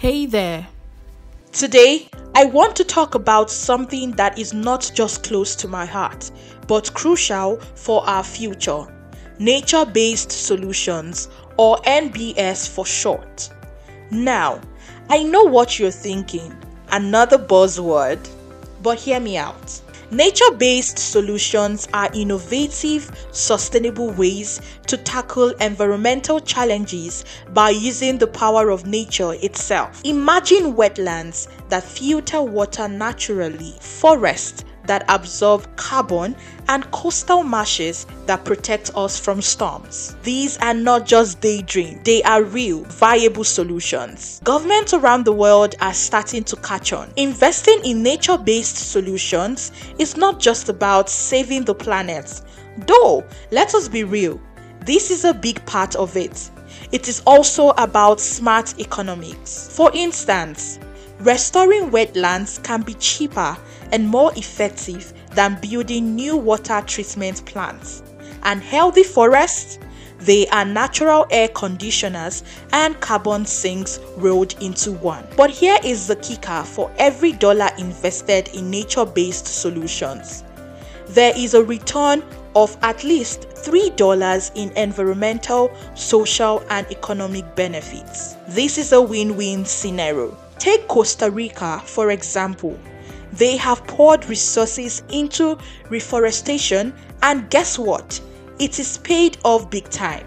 Hey there. Today, I want to talk about something that is not just close to my heart, but crucial for our future: nature-based solutions, or NBS for short. Now, I know what you're thinking, another buzzword, but hear me out. Nature-based solutions are innovative, sustainable ways to tackle environmental challenges by using the power of nature itself. Imagine wetlands that filter water naturally, forests that absorb carbon, and coastal marshes that protect us from storms. These are not just daydream, they are real, viable solutions. Governments around the world are starting to catch on. Investing in nature-based solutions is not just about saving the planet. Though, let us be real, this is a big part of it. It is also about smart economics. For instance, restoring wetlands can be cheaper and more effective than building new water treatment plants. And healthy forests, they are natural air conditioners and carbon sinks rolled into one. But here is the kicker: for every dollar invested in nature-based solutions, there is a return of at least $3 in environmental, social, and economic benefits. This is a win-win scenario. Take Costa Rica, for example. They have poured resources into reforestation, and guess what? It is paid off big time.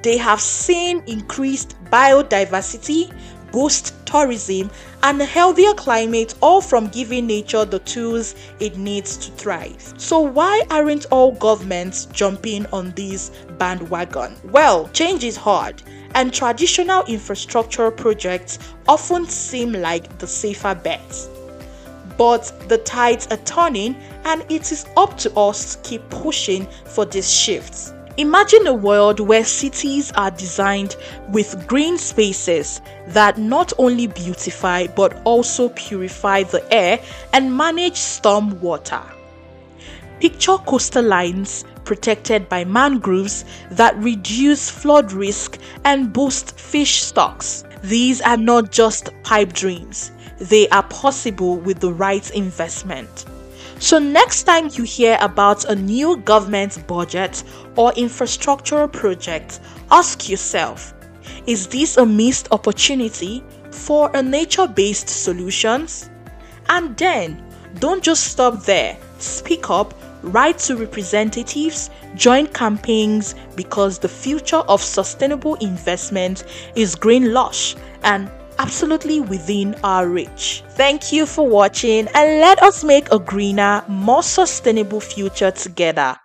They have seen increased biodiversity, boost tourism, and a healthier climate, all from giving nature the tools it needs to thrive. So why aren't all governments jumping on this bandwagon? Well, change is hard, and traditional infrastructure projects often seem like the safer bet. But the tides are turning, and it is up to us to keep pushing for these shifts. Imagine a world where cities are designed with green spaces that not only beautify but also purify the air and manage storm water. Picture coastal lines protected by mangroves that reduce flood risk and boost fish stocks. These are not just pipe dreams. They are possible with the right investment. So next time you hear about a new government budget or infrastructure project, ask yourself, is this a missed opportunity for a nature-based solutions? And then, don't just stop there. Speak up, write to representatives, join campaigns, because the future of sustainable investment is green lush and absolutely within our reach. Thank you for watching, and let us make a greener, more sustainable future together.